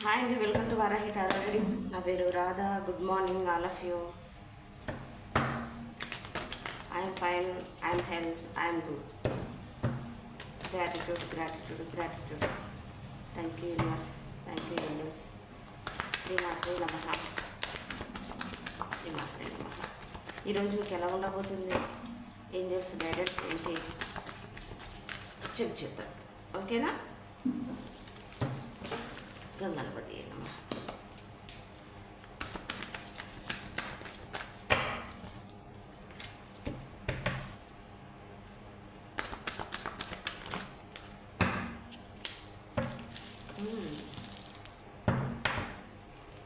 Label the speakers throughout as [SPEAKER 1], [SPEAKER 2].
[SPEAKER 1] Hi అండి, welcome to Varahi tarot reading. నా పేరు Radha. Good morning all of you. I'm fine, I'm health, I'm good. Gratitude, gratitude, gratitude. Thank you universe, thank you universe. శ్రీమాత్రే నమః, శ్రీమాత్రే నమః. ఈరోజు మీకు ఎలా ఉండబోతుంది, ఏంజల్స్ గైడెన్స్ ఏంటి చెక్ చేద్దాం, ఓకేనా? గణపతి నమః.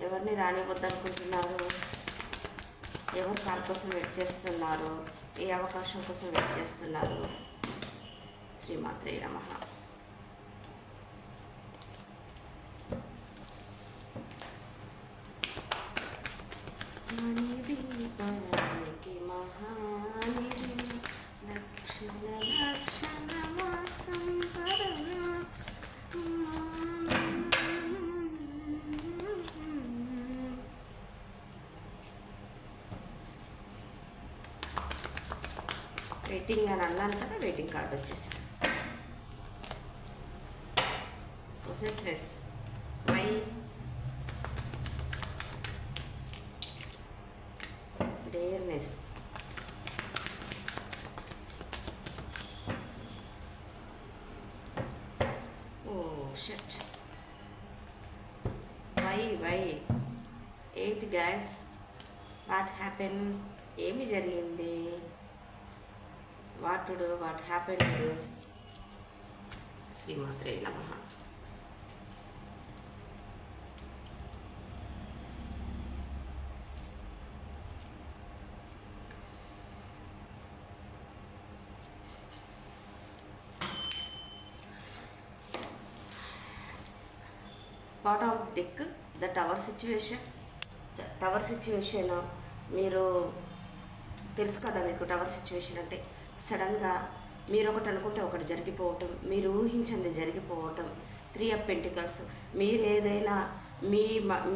[SPEAKER 1] ఎవరిని రానివ్వద్దనుకుంటున్నారు? ఎవరి కాల్ కోసం వెయిట్ చేస్తున్నారు? ఏ అవకాశం కోసం వెయిట్ చేస్తున్నారు? శ్రీమాత్రే నమః. మణిదీపానికి మహానిధి లక్షణ లక్షణ సంపదన వెయిటింగ్ అని అన్నాను కదా, వెయిటింగ్ కార్డ్ వచ్చేసి ప్రొసెస్లెస్ వై డేర్నెస్. ఓ షట్, వై ఏంటి గ్యాస్, వాట్ హ్యాపెన్, ఏమి జరిగింది, what to do, what happen. శ్రీమాత్రే నమః. Bottom of the deck, the tower situation. Tower situation మీరు తెలుసు కదా, మీకు టవర్ సిచ్యువేషన్ అంటే సడన్గా మీరు ఒకటి అనుకుంటే ఒకటి జరిగిపోవటం, మీరు ఊహించింది జరిగిపోవటం. 3 ఆఫ్ పెంటికల్స్, మీరు ఏదైనా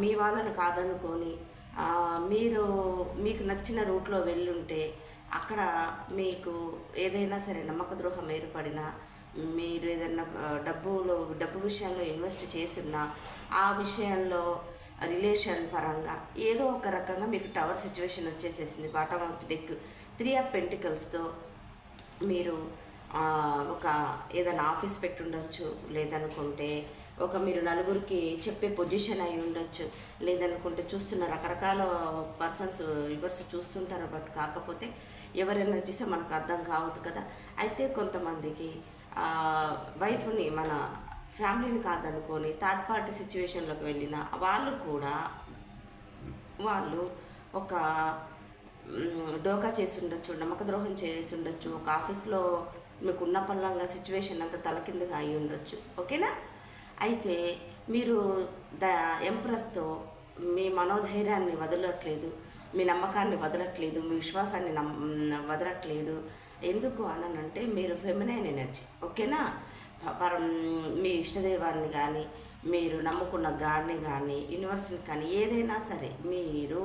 [SPEAKER 1] మీ వాళ్ళని కాదనుకొని మీకు నచ్చిన రూట్లో వెళ్ళుంటే అక్కడ మీకు ఏదైనా సరే నమ్మక ద్రోహం ఏర్పడినా, మీరు ఏదైనా డబ్బు విషయంలో ఇన్వెస్ట్ చేస్తున్నా, ఆ విషయంలో రిలేషన్ పరంగా ఏదో ఒక రకంగా మీకు టవర్ సిచ్యువేషన్ వచ్చేసేసింది. Bottom of the deck 3 of పెంటికల్స్తో మీరు ఒక ఏదైనా ఆఫీస్ పెట్టి ఉండొచ్చు, లేదనుకుంటే మీరు నలుగురికి చెప్పే పొజిషన్ అయి ఉండొచ్చు, లేదనుకుంటే చూస్తున్న రకరకాల పర్సన్స్ రివర్స్ చూస్తుంటారు. బట్ కాకపోతే ఎవరి ఎనర్జీసో మనకు అర్థం కావద్దు కదా. అయితే కొంతమందికి వైఫ్ని, మన ఫ్యామిలీని కాదనుకొని థర్డ్ పార్టీ సిచ్యువేషన్లోకి వెళ్ళిన వాళ్ళు ఒక డోకా చేసి ఉండొచ్చు, నమ్మక ద్రోహం చేసి ఉండొచ్చు, ఒక ఆఫీస్లో మీకు ఉన్న పనులంగా సిచ్యువేషన్ అంతా తలకిందుగా అయి ఉండొచ్చు, ఓకేనా? అయితే మీరు ద ఎంప్రెస్తో మీ మనోధైర్యాన్ని వదలట్లేదు, మీ నమ్మకాన్ని వదలట్లేదు, మీ విశ్వాసాన్ని వదలట్లేదు. ఎందుకు అనంటే మీరు ఫెమినైన్ ఎనర్జీ, ఓకేనా? మీ ఇష్టదైవాన్ని కానీ, మీరు నమ్ముకున్న గాడ్ని కానీ, యూనివర్స్ని కానీ, ఏదైనా సరే మీరు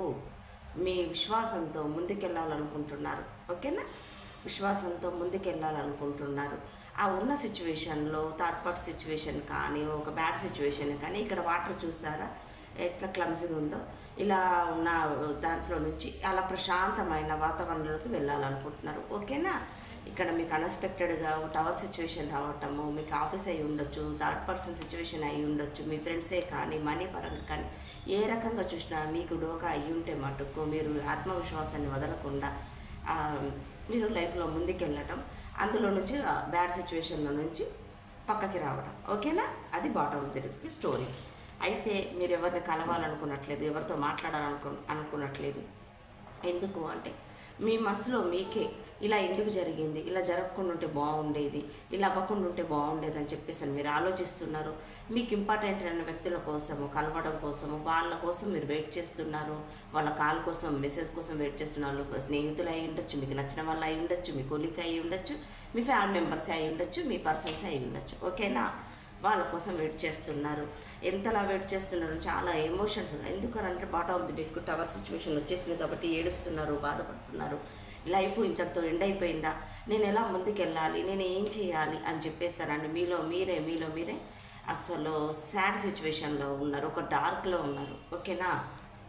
[SPEAKER 1] మీ విశ్వాసంతో ముందుకెళ్ళాలనుకుంటున్నారు, ఓకేనా? విశ్వాసంతో ముందుకెళ్ళాలనుకుంటున్నారు. ఆ ఉన్న సిచ్యువేషన్లో థర్డ్ పార్టీ సిచ్యువేషన్ కానీ, ఒక బ్యాడ్ సిచ్యువేషన్ కానీ, ఇక్కడ వాటర్ చూసారా ఎట్లా క్లమ్సింగ్ ఉందో, ఇలా ఉన్న దాంట్లో నుంచి అలా ప్రశాంతమైన వాతావరణంలోకి వెళ్ళాలనుకుంటున్నారు, ఓకేనా? ఇక్కడ మీకు అన్ఎక్స్పెక్టెడ్గా టవర్ సిచ్యువేషన్ రావటము, మీకు ఆఫీస్ అయి ఉండొచ్చు, థర్డ్ పర్సన్ సిచ్యువేషన్ అయి ఉండొచ్చు, మీ ఫ్రెండ్సే కానీ, మనీ పరంగా కానీ, ఏ రకంగా చూసినా మీకు డోకా అయి ఉంటే మటుకు మీరు ఆత్మవిశ్వాసాన్ని వదలకుండా మీరు లైఫ్లో ముందుకెళ్ళటం, అందులో నుంచి బ్యాడ్ సిచ్యువేషన్లో నుంచి పక్కకి రావడం, ఓకేనా? అది బాటమ్ తిరిగి స్టోరీ. అయితే మీరు ఎవరిని కలవాలనుకున్నట్లేదు, ఎవరితో అనుకున్నట్లేదు. ఎందుకు అంటే మీ మనసులో మీకే ఇలా ఎందుకు జరిగింది, ఇలా జరగకుండా ఉంటే బాగుండేది, ఇలా అవ్వకుండా ఉంటే బాగుండేది అని చెప్పేసి మీరు ఆలోచిస్తున్నారు. మీకు ఇంపార్టెంట్ అయిన వ్యక్తుల కోసము, కలవడం కోసము, వాళ్ళ కోసం మీరు వెయిట్ చేస్తున్నారు. వాళ్ళ కాల్ కోసం, మెసేజ్ కోసం వెయిట్ చేస్తున్నారు. స్నేహితులు అయి ఉండొచ్చు, మీకు నచ్చిన వాళ్ళు అయి ఉండొచ్చు, మీ కొలిక్ అయి ఉండొచ్చు, మీ ఫ్యామిలీ మెంబర్స్ అయి ఉండొచ్చు, మీ పర్సన్స్ అయి ఉండొచ్చు, ఓకేనా? వాళ్ళ కోసం వెయిట్ చేస్తున్నారు. ఎంతలా వెయిట్ చేస్తున్నారు, చాలా ఎమోషన్స్. ఎందుకనంటే bottom of the deck tower situation వచ్చేసింది కాబట్టి ఏడుస్తున్నారు, బాధపడుతున్నారు. లైఫ్ ఇంతటితో ఎండ్ అయిపోయిందా, నేను ఎలా ముందుకెళ్ళాలి, నేను ఏం చేయాలి అని చెప్పేస్తారండి. మీలో మీరే అసలు సాడ్ సిచ్యువేషన్లో ఉన్నారు, ఒక డార్క్లో ఉన్నారు. ఓకేనా,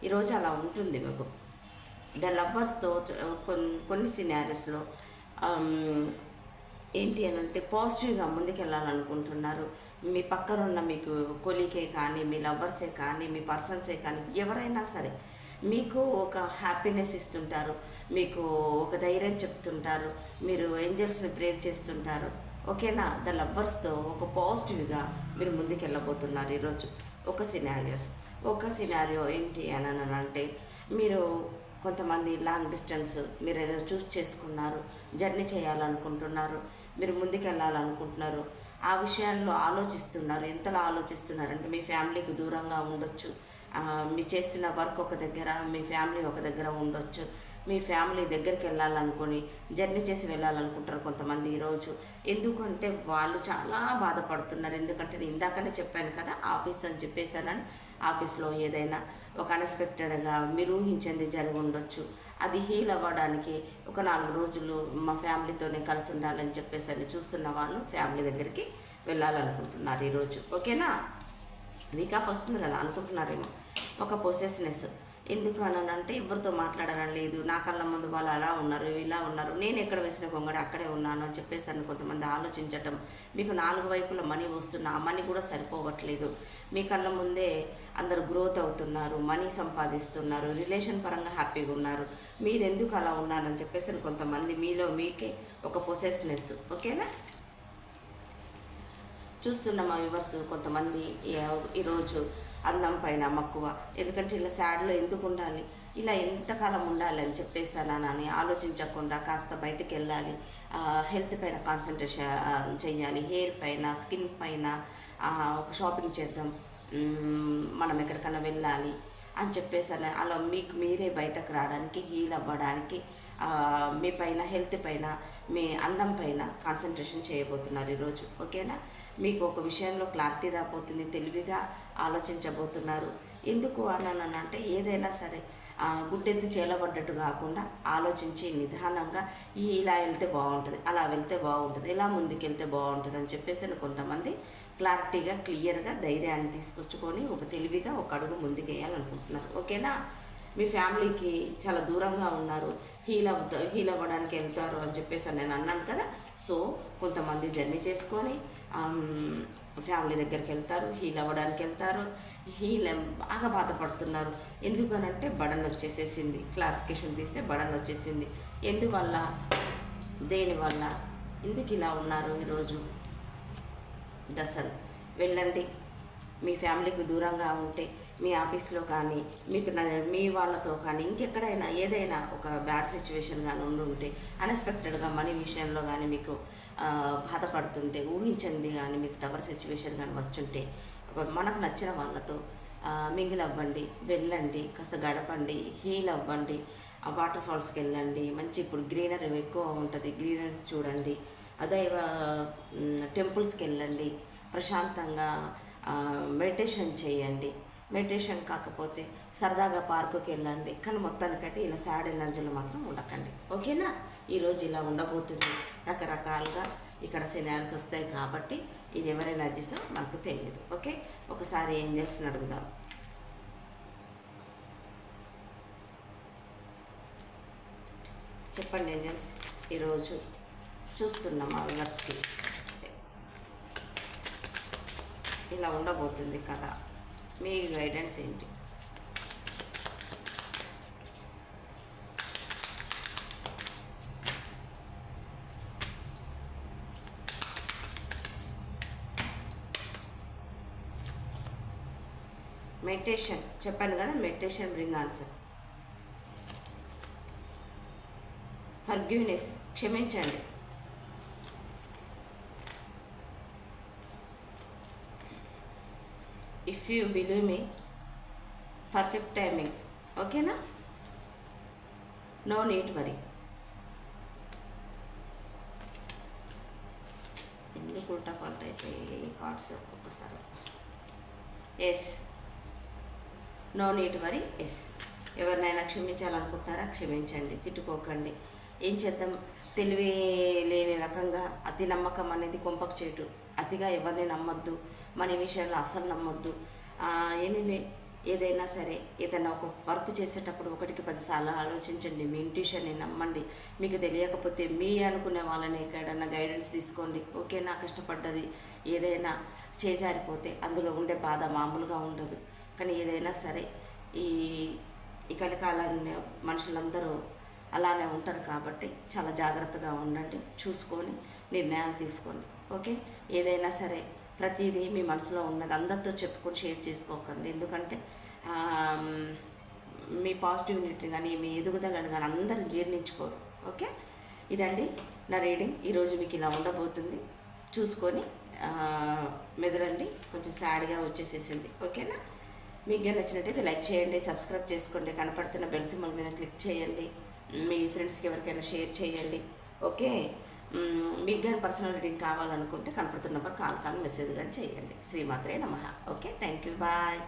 [SPEAKER 1] ఈరోజు అలా ఉంటుంది మీకు. ద లవర్స్తో కొన్ని సినారీస్లో ఏంటి అని అంటే పాజిటివ్గా ముందుకెళ్ళాలనుకుంటున్నారు. మీ పక్కన ఉన్న మీకు కొలీకే కానీ, మీ లవర్సే కానీ, మీ పర్సన్సే కానీ, ఎవరైనా సరే మీకు ఒక హ్యాపీనెస్ ఇస్తుంటారు, మీకు ఒక ధైర్యం చెప్తుంటారు, మీరు ఏంజల్స్ని ప్రేర్ చేస్తుంటారు. ఓకేనా, ద లవర్స్తో ఒక పాజిటివ్గా మీరు ముందుకెళ్ళబోతున్నారు ఈరోజు. ఒక సినారియో ఏంటి అని అంటే, మీరు కొంతమంది లాంగ్ డిస్టెన్స్ మీరు ఏదో చూస్ చేసుకున్నారు, జర్నీ చేయాలనుకుంటున్నారు, మీరు ముందుకెళ్ళాలనుకుంటున్నారు. ఆ విషయాల్లో ఆలోచిస్తున్నారు. ఎంతలా ఆలోచిస్తున్నారంటే మీ ఫ్యామిలీకి దూరంగా ఉండొచ్చు, మీ చేస్తున్న వర్క్ ఒక దగ్గర, మీ ఫ్యామిలీ ఒక దగ్గర ఉండొచ్చు. మీ ఫ్యామిలీ దగ్గరికి వెళ్ళాలనుకొని జర్నీ చేసి వెళ్ళాలనుకుంటారు కొంతమంది ఈరోజు. ఎందుకంటే వాళ్ళు చాలా బాధపడుతున్నారు. ఎందుకంటే నేను ఇందాకనే చెప్పాను కదా, ఆఫీస్ అని చెప్పేశానని. ఆఫీస్లో ఏదైనా ఒక అన్ఎక్స్పెక్టెడ్గా మీరు ఊహించింది జరిగి ఉండొచ్చు. అది హీల్ అవ్వడానికి ఒక 4 రోజులు మా ఫ్యామిలీతోనే కలిసి ఉండాలని చెప్పేసి చూస్తున్న వాళ్ళు ఫ్యామిలీ దగ్గరికి వెళ్ళాలనుకుంటున్నారు ఈరోజు. ఓకేనా, వీక్ ఆఫ్ వస్తుంది కదా అనుకుంటున్నారేమో. ఒక పొసెస్నెస్, ఎందుకు అంటే ఎవరితో మాట్లాడాలని లేదు, నా కళ్ళ ముందు వాళ్ళు అలా ఉన్నారు, ఇలా ఉన్నారు, నేను ఎక్కడ వేసిన గొంగడి అక్కడే ఉన్నాను అని చెప్పేసి కొంతమంది ఆలోచించటం. మీకు 4 వైపుల మనీ వస్తున్న ఆ మనీ కూడా సరిపోవట్లేదు. మీ కళ్ళ ముందే అందరు గ్రోత్ అవుతున్నారు, మనీ సంపాదిస్తున్నారు, రిలేషన్ పరంగా హ్యాపీగా ఉన్నారు. మీరు ఎందుకు అలా ఉన్నారని చెప్పేసి కొంతమంది మీలో మీకే ఒక పొసెస్నెస్. ఓకేనా, చూస్తున్న మా వ్యూవర్స్ కొంతమంది ఈరోజు అందం పైన మక్కువ. ఎందుకంటే ఇలా సాడ్లో ఎందుకు ఉండాలి, ఇలా ఎంతకాలం ఉండాలి అని చెప్పేసానని ఆలోచించకుండా కాస్త బయటికి వెళ్ళాలి, హెల్త్ పైన కాన్సన్ట్రేషన్ చెయ్యాలి, హెయిర్ పైన, స్కిన్ పైన ఒక షాపింగ్ చేద్దాం, మనం ఎక్కడికైనా వెళ్ళాలి అని చెప్పేసాను. అలా మీకు మీరే బయటకు రావడానికి, హీల్ అవ్వడానికి, మీ పైన హెల్త్ పైన, మీ అందం పైన కాన్సన్ట్రేషన్ చేయబోతున్నారు ఈరోజు. ఓకేనా, మీకు ఒక విషయంలో క్లారిటీ రాబోతుంది, తెలివిగా ఆలోచించబోతున్నారు. ఎందుకు అన్నానంటే ఏదైనా సరే గుడ్డెద్దు చేలబడ్డట్టు కాకుండా ఆలోచించి నిదానంగా ఇలా వెళ్తే బాగుంటుంది, అలా వెళ్తే బాగుంటుంది, ఇలా ముందుకెళ్తే బాగుంటుంది అని చెప్పేసి కొంతమంది క్లారిటీగా క్లియర్గా ధైర్యాన్ని తీసుకొచ్చుకొని ఒక తెలివిగా ఒక అడుగు ముందుకేయాలనుకుంటున్నారు. ఓకేనా, మీ ఫ్యామిలీకి చాలా దూరంగా ఉన్నారు, హీల్ అవ్వడానికి వెళ్తారు అని చెప్పేసి నేను అన్నాను కదా. సో కొంతమంది జర్నీ చేసుకొని ఫ్యామిలీ దగ్గరికి వెళ్తారు, హీల్ అవ్వడానికి వెళ్తారు, బాగా బాధపడుతున్నారు. ఎందుకనంటే బడన్ వచ్చేసేసింది. క్లారిఫికేషన్ తీస్తే బడన్ వచ్చేసింది. ఎందువల్ల, దేనివల్ల, ఎందుకు ఇలా ఉన్నారు ఈరోజు? దసన్ వెళ్ళండి. మీ ఫ్యామిలీకి దూరంగా ఉంటే మీ ఆఫీస్లో కానీ, మీకు మీ వాళ్ళతో కానీ, ఇంకెక్కడైనా ఏదైనా ఒక బ్యాడ్ సిచ్యువేషన్ కానీ ఉంటే, అన్ఎక్స్పెక్టెడ్గా మనీ విషయంలో కానీ మీకు బాధపడుతుంటే, ఊహించింది కానీ మీకు టవర్ సిచ్యువేషన్ కానీ వచ్చుంటే, మనకు నచ్చిన వాళ్ళతో మింగిల్ అవ్వండి, వెళ్ళండి, కాస్త గడపండి, హీల్ అవ్వండి, వాటర్ ఫాల్స్కి వెళ్ళండి. మంచి ఇప్పుడు గ్రీనరీ ఎక్కువ ఉంటుంది, గ్రీనరీ చూడండి, దైవ టెంపుల్స్కి వెళ్ళండి, ప్రశాంతంగా మెడిటేషన్ చేయండి. మెడిటేషన్ కాకపోతే సరదాగా పార్కుకి వెళ్ళండి. కానీ మొత్తానికైతే ఇలా సాడ్ ఎనర్జీలో మాత్రం ఉండకండి. ఓకేనా, ఈరోజు ఇలా ఉండబోతుంది. రకరకాలుగా ఇక్కడ సినారీస్ వస్తాయి కాబట్టి ఇది ఎవరి ఎనర్జీసో మనకు తెలియదు. ఓకే, ఒకసారి ఏంజల్స్ని అడుగుదాం. చెప్పండి ఏంజల్స్, ఈరోజు చూస్తున్నాం మా వ్యూవర్స్కి ఇలా ఉండబోతుంది కదా, మీ గైడెన్స్ ఏంటి? మెడిటేషన్ చెప్పాను కదా, మెడిటేషన్ బ్రింగ్ ఆన్సర్. ఫర్గివ్నెస్ క్షమించండి. If you believe me, perfect timing. ఓకేనా, నో నీట్ వరీ. ఎందుకు ఉల్టా పల్టా అయిపోయి కార్డ్స్ ఒక్కొక్కసారి. Yes, no need worry. Yes, ఎవరినైనా క్షమించాలనుకుంటున్నారా? క్షమించండి, తిట్టుకోకండి. ఏం చేద్దాం, తెలివి లేని రకంగా అతి నమ్మకం అనేది కొంపకు చేటు. అతిగా ఎవరిని నమ్మొద్దు, మన విషయంలో అసలు నమ్మొద్దు. ఎనివే, ఏదైనా సరే, ఏదైనా ఒక వర్క్ చేసేటప్పుడు 1కి 10 సార్లు ఆలోచించండి. మీ ఇంట్యూషన్ని నమ్మండి. మీకు తెలియకపోతే మీ అనుకునే వాళ్ళని ఎక్కడన్నా గైడెన్స్ తీసుకోండి. ఓకేనా? కష్టపడ్డది ఏదైనా చేజారిపోతే అందులో ఉండే బాధ మామూలుగా ఉండదు. కానీ ఏదైనా సరే ఈ కలికాలాన్ని మనుషులందరూ అలానే ఉంటారు కాబట్టి చాలా జాగ్రత్తగా ఉండండి. చూసుకొని నిర్ణయాలు తీసుకోండి. ఓకే, ఏదైనా సరే ప్రతిదీ మీ మనసులో ఉన్నది అందరితో చెప్పుకొని షేర్ చేసుకోకండి. ఎందుకంటే మీ పాజిటివిటీ కానీ మీ ఎదుగుదలను కానీ అందరూ జీర్ణించుకోరు. ఓకే, ఇదండి నా రీడింగ్. ఈరోజు మీకు ఇలా ఉండబోతుంది. చూసుకొని మెదలండి. కొంచెం సాడ్గా వచ్చేసేసింది. ఓకేనా? మీకు నచ్చినట్టయితే లైక్ చేయండి, సబ్స్క్రైబ్ చేసుకోండి, కనపడుతున్న బెల్ సింబల్ మీద క్లిక్ చేయండి, మీ ఫ్రెండ్స్కి ఎవరికైనా షేర్ చేయండి. ఓకే, మీకు కానీ పర్సనల్ రీడింగ్ కావాలనుకుంటే కనపడుతున్న నెంబర్ కాల్ మెసేజ్ కానీ చేయండి. శ్రీమాత్రే నమః. Okay, thank you, bye.